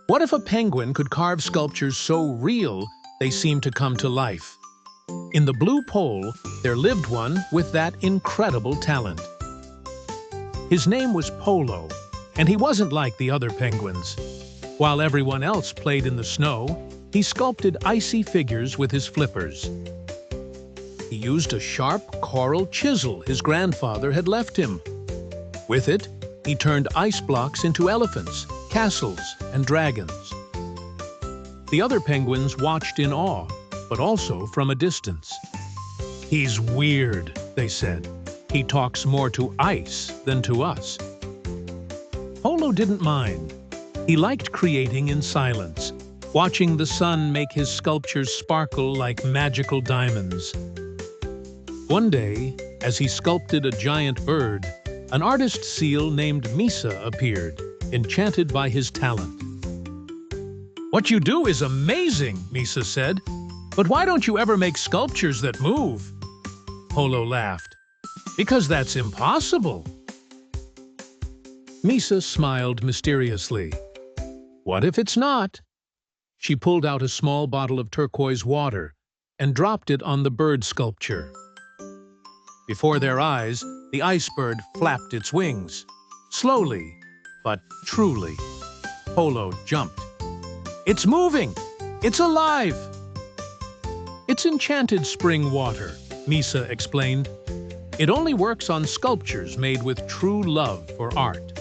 What if a penguin could carve sculptures so real they seem to come to life? In the Blue Pole, there lived one with that incredible talent. His name was Polo, and he wasn't like the other penguins. While everyone else played in the snow, he sculpted icy figures with his flippers. He used a sharp coral chisel his grandfather had left him. With it, he turned ice blocks into elephants, castles, and dragons. The other penguins watched in awe, but also from a distance. "He's weird," they said. "He talks more to ice than to us." Polo didn't mind. He liked creating in silence, watching the sun make his sculptures sparkle like magical diamonds. One day, as he sculpted a giant bird, an artist seal named Misa appeared, enchanted by his talent. "What you do is amazing," Misa said. "But why don't you ever make sculptures that move?" Polo laughed. "Because that's impossible." Misa smiled mysteriously. "What if it's not?" She pulled out a small bottle of turquoise water and dropped it on the bird sculpture. Before their eyes, the ice bird flapped its wings. Slowly, but truly. Polo jumped. "It's moving! It's alive!" "It's enchanted spring water," Misa explained. "It only works on sculptures made with true love for art."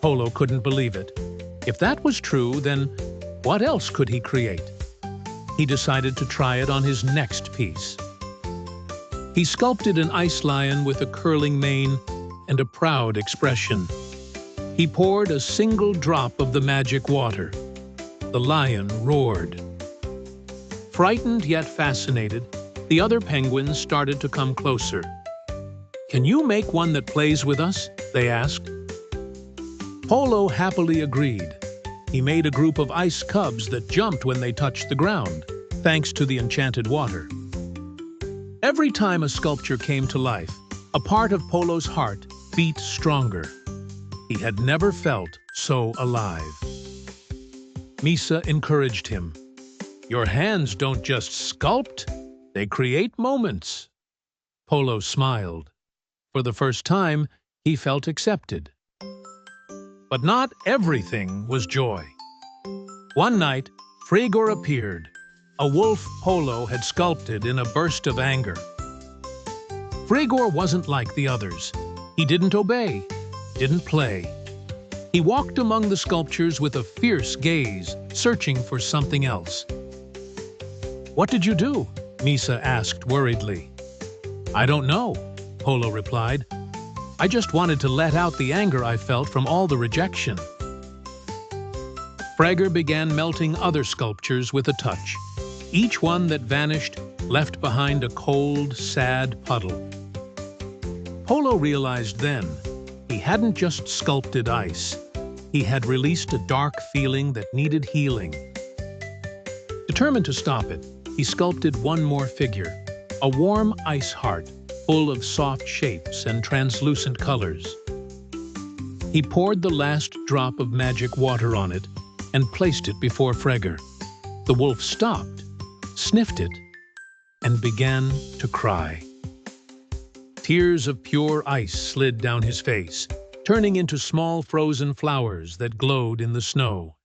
Polo couldn't believe it. If that was true, then what else could he create? He decided to try it on his next piece. He sculpted an ice lion with a curling mane and a proud expression. He poured a single drop of the magic water. The lion roared. Frightened yet fascinated, the other penguins started to come closer. "Can you make one that plays with us?" they asked. Polo happily agreed. He made a group of ice cubs that jumped when they touched the ground, thanks to the enchanted water. Every time a sculpture came to life, a part of Polo's heart beat stronger. He had never felt so alive. Misa encouraged him. "Your hands don't just sculpt, they create moments." Polo smiled. For the first time, he felt accepted. But not everything was joy. One night, Frigor appeared, a wolf Polo had sculpted in a burst of anger. Frigor wasn't like the others. He didn't obey, didn't play. He walked among the sculptures with a fierce gaze, searching for something else. "What did you do?" Misa asked worriedly. "I don't know," Polo replied. "I just wanted to let out the anger I felt from all the rejection." Frigor began melting other sculptures with a touch. Each one that vanished left behind a cold, sad puddle. Polo realized then he hadn't just sculpted ice. He had released a dark feeling that needed healing. Determined to stop it, he sculpted one more figure, a warm ice heart full of soft shapes and translucent colors. He poured the last drop of magic water on it and placed it before Frigor. The wolf stopped, sniffed it, and began to cry. Tears of pure ice slid down his face, turning into small frozen flowers that glowed in the snow.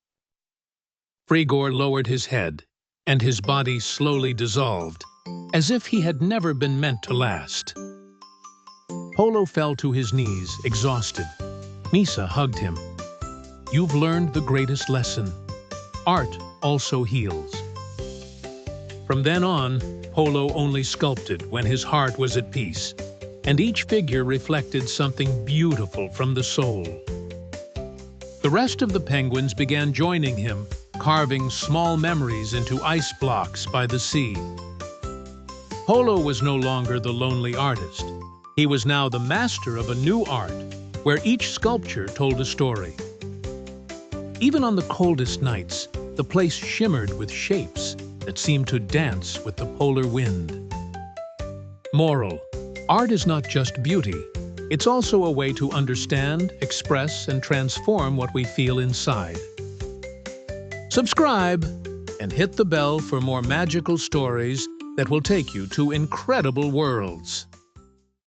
Frigor lowered his head, and his body slowly dissolved, as if he had never been meant to last. Polo fell to his knees, exhausted. Misa hugged him. "You've learned the greatest lesson. Art also heals." From then on, Polo only sculpted when his heart was at peace, and each figure reflected something beautiful from the soul. The rest of the penguins began joining him, carving small memories into ice blocks by the sea. Polo was no longer the lonely artist. He was now the master of a new art, where each sculpture told a story. Even on the coldest nights, the place shimmered with shapes that seemed to dance with the polar wind. Moral: art is not just beauty, It's also a way to understand, express, and transform what we feel inside. Subscribe and hit the bell for more magical stories that will take you to incredible worlds.